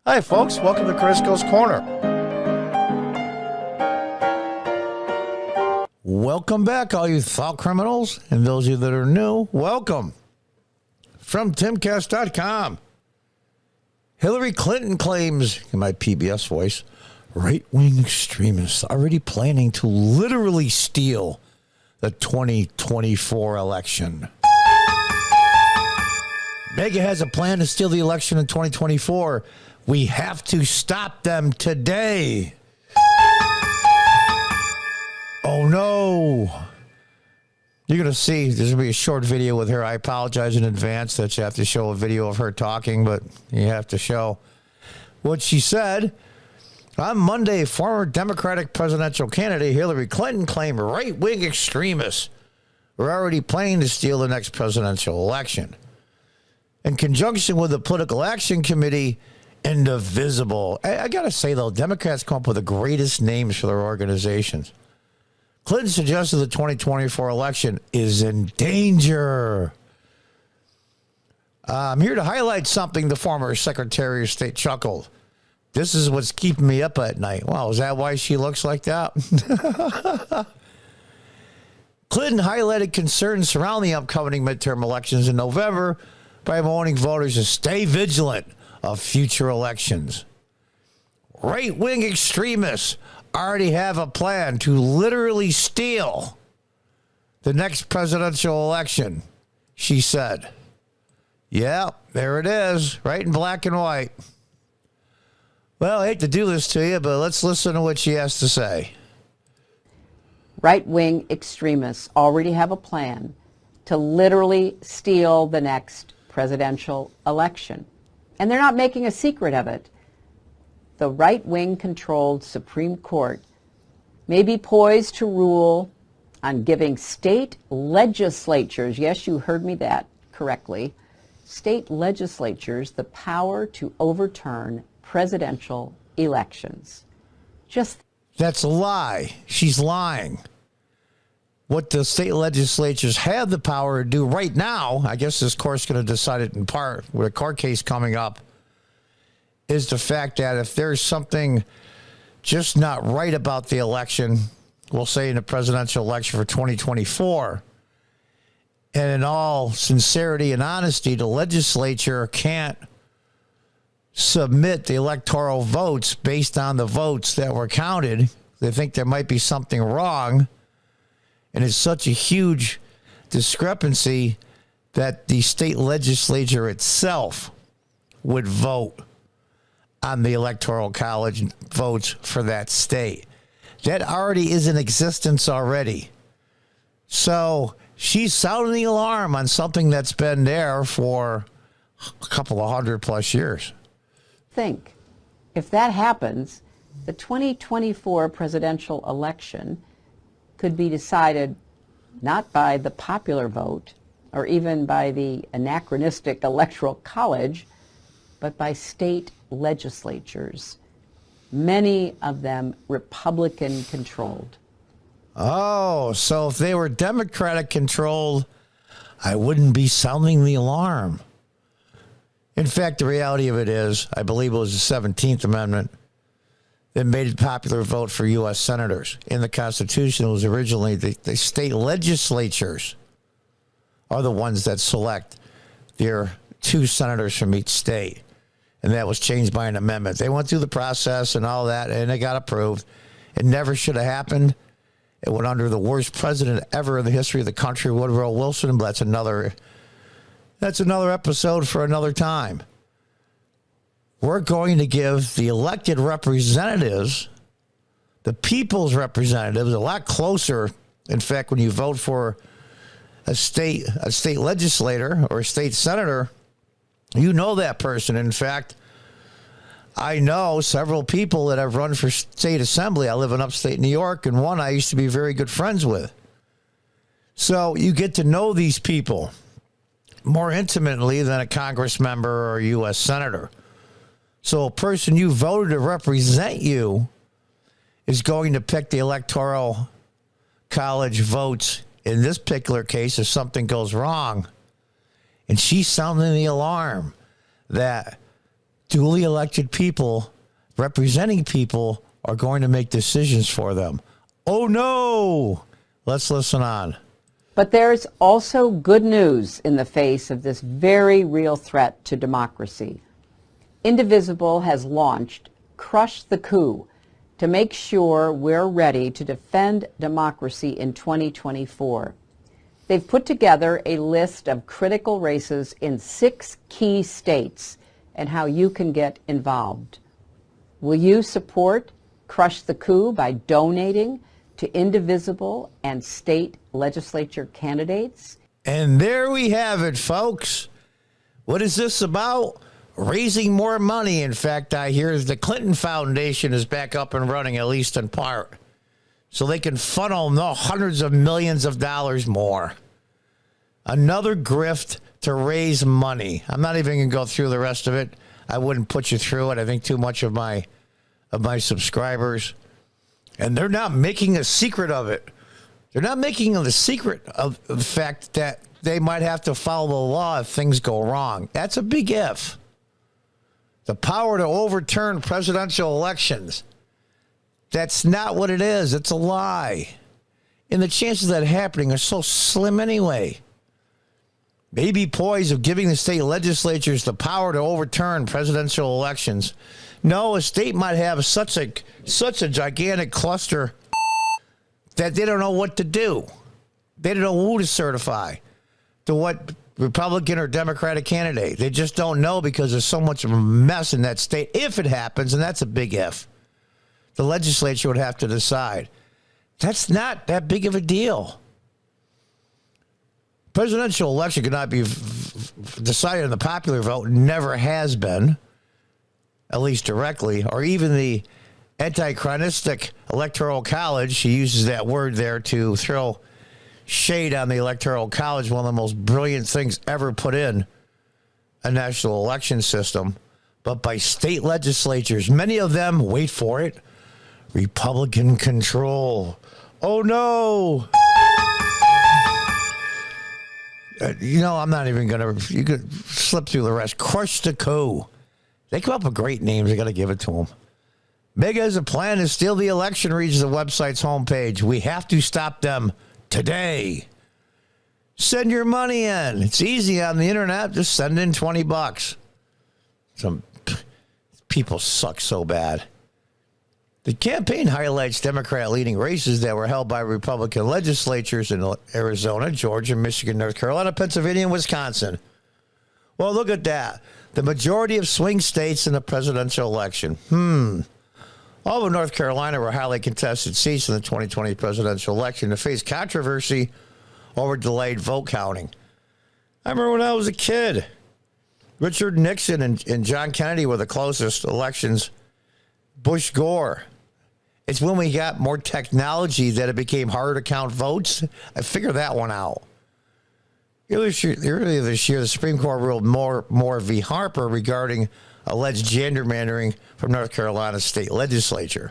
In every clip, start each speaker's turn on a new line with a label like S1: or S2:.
S1: Hi, folks. Welcome to Crisco's Corner. Welcome back, all you thought criminals, and those of you that are new, welcome. From timcast.com, Hillary Clinton claims, in my PBS voice, right-wing extremists already planning to literally steal the 2024 election. MAGA has a plan to steal the election in 2024. We have to stop them today. Oh, no. You're going to see, there's going to be a short video with her. I apologize in advance that you have to show a video of her talking, but you have to show what she said. On Monday, former Democratic presidential candidate Hillary Clinton claimed right-wing extremists were already planning to steal the next presidential election. In conjunction with the Political Action Committee, Indivisible. I got to say, though, Democrats come up with the greatest names for their organizations. Clinton suggested the 2024 election is in danger. I'm here to highlight something the former Secretary of State chuckled. This is what's keeping me up at night. Wow, is that why she looks like that? Clinton highlighted concerns surrounding the upcoming midterm elections in November by warning voters to stay vigilant of future elections. Right-wing extremists already have a plan to literally steal the next presidential election, she said. Yeah, there it is, right in black and white. Well, I hate to do this to you, but let's listen to what she has to say.
S2: Right-wing extremists already have a plan to literally steal the next presidential election. And they're not making a secret of it. The right-wing controlled Supreme Court may be poised to rule on giving state legislatures, yes, you heard me that correctly, state legislatures the power to overturn presidential elections.
S1: That's a lie. She's lying. What the state legislatures have the power to do right now, I guess this court's going to decide it in part with a court case coming up, is the fact that if there's something just not right about the election, we'll say in the presidential election for 2024, and in all sincerity and honesty, the legislature can't submit the electoral votes based on the votes that were counted. They think there might be something wrong, and it's such a huge discrepancy that the state legislature itself would vote on the electoral college votes for that state. That already is in existence already. So she's sounding the alarm on something that's been there for a couple of 100+ years.
S2: Think, if that happens, the 2024 presidential election could be decided not by the popular vote or even by the anachronistic electoral college, but by state legislatures, many of them Republican controlled.
S1: Oh, so if they were Democratic controlled, I wouldn't be sounding the alarm. In fact, the reality of it is, I believe it was the 17th Amendment that made it popular vote for U.S. senators. In the Constitution, it was originally the state legislatures are the ones that select their 2 senators from each state. And that was changed by an amendment. They went through the process and all that, and it got approved. It never should have happened. It went under the worst president ever in the history of the country, Woodrow Wilson. But that's another episode for another time. We're going to give the elected representatives, the people's representatives, a lot closer. In fact, when you vote for a state legislator or a state senator, you know that person. In fact, I know several people that have run for state assembly. I live in upstate New York, and one I used to be very good friends with. So you get to know these people more intimately than a Congress member or a U.S. senator. So a person you voted to represent you is going to pick the electoral college votes in this particular case if something goes wrong. And she's sounding the alarm that duly elected people representing people are going to make decisions for them. Oh, no. Let's listen on.
S2: But there's also good news in the face of this very real threat to democracy. Indivisible has launched Crush the Coup to make sure we're ready to defend democracy in 2024. They've put together a list of critical races in 6 key states and how you can get involved. Will you support Crush the Coup by donating to Indivisible and state legislature candidates?
S1: And there we have it, folks. What is this about? Raising more money. In fact, I hear the Clinton Foundation is back up and running, at least in part, so they can funnel hundreds of millions of dollars more. Another grift to raise money. I'm not even going to go through the rest of it. I wouldn't put you through it. I think too much of my subscribers. And they're not making a secret of it. They're not making a secret of the fact that they might have to follow the law if things go wrong. That's a big if. The power to overturn presidential elections. That's not what it is. It's a lie. And the chances of that happening are so slim anyway. Maybe poised of giving the state legislatures the power to overturn presidential elections. No, a state might have such a gigantic cluster that they don't know what to do. They don't know who to certify, to what Republican or Democratic candidate. They just don't know because there's so much of a mess in that state. If it happens, and that's a big if, the legislature would have to decide. That's not that big of a deal. Presidential election could not be decided in the popular vote. Never has been, at least directly, or even the anti-chronistic electoral college. She uses that word there to throw shade on the electoral college, one of the most brilliant things ever put in a national election system, but by state legislatures, many of them, wait for it, Republican control. Oh no. I'm not even going to, you could slip through the rest. Crush the Coup. They come up with great names. You got to give it to them. MAGA has a plan to steal the election, reads the website's homepage. We have to stop them today. Send your money in. It's easy on the internet. Just send in $20. Some people suck so bad. The campaign highlights Democrat-leading races that were held by Republican legislatures in Arizona, Georgia, Michigan, North Carolina, Pennsylvania, and Wisconsin. Well, look at that. The majority of swing states in the presidential election. All of North Carolina were highly contested seats in the 2020 presidential election to face controversy over delayed vote counting. I remember when I was a kid, Richard Nixon and John Kennedy were the closest elections. Bush Gore. It's when we got more technology that it became harder to count votes. I figured that one out. Earlier this year, the Supreme Court ruled Moore v. Harper regarding alleged gerrymandering from North Carolina's state legislature,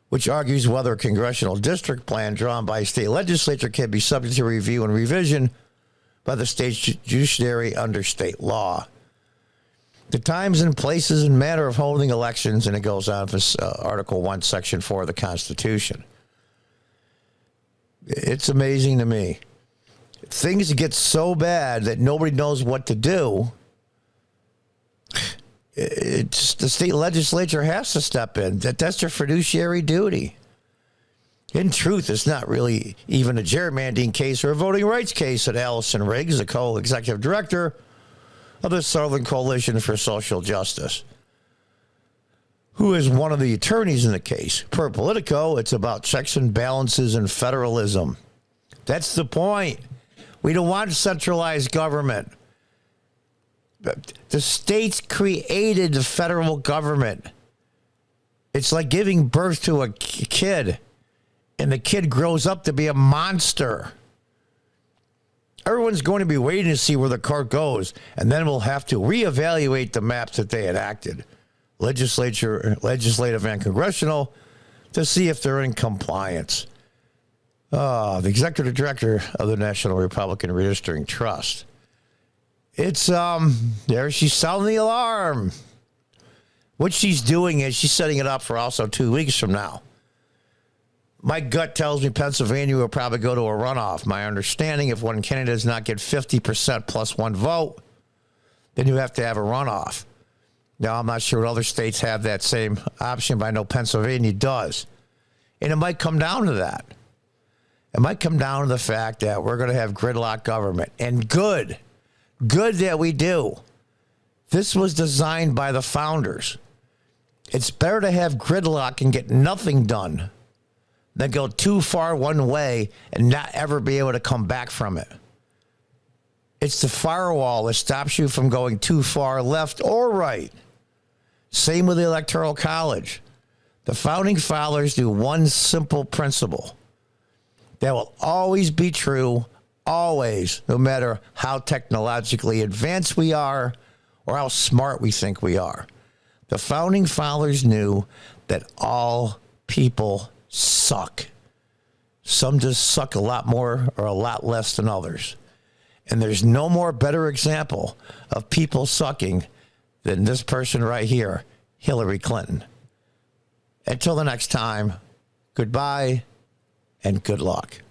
S1: which argues whether a congressional district plan drawn by a state legislature can be subject to review and revision by the state judiciary under state law. The times and places and manner of holding elections, and it goes on for Article 1, Section 4 of the Constitution. It's amazing to me. Things get so bad that nobody knows what to do. The state legislature has to step in. That's their fiduciary duty. In truth, it's not really even a gerrymandering case or a voting rights case that Allison Riggs, the co-executive director of the Southern Coalition for Social Justice, who is one of the attorneys in the case. Per Politico, it's about checks and balances and federalism. That's the point. We don't want centralized government. The states created the federal government. It's like giving birth to a kid, and the kid grows up to be a monster. Everyone's going to be waiting to see where the court goes, and then we'll have to reevaluate the maps that they enacted, legislative and congressional, to see if they're in compliance. The executive director of the National Republican Registering Trust. It's, there she's sounding the alarm. What she's doing is she's setting it up for also 2 weeks from now. My gut tells me Pennsylvania will probably go to a runoff. My understanding, if one candidate does not get 50% plus one vote, then you have to have a runoff. Now, I'm not sure other states have that same option, but I know Pennsylvania does. And it might come down to that. It might come down to the fact that we're going to have gridlock government. And good that we do. This was designed by the founders. It's better to have gridlock and get nothing done than go too far one way and not ever be able to come back from it. It's the firewall that stops you from going too far left or right. Same with the Electoral College. The founding fathers do one simple principle that will always be true, always, no matter how technologically advanced we are or how smart we think we are. The founding fathers knew that all people suck. Some just suck a lot more or a lot less than others. And there's no more better example of people sucking than this person right here, Hillary Clinton. Until the next time, goodbye and good luck.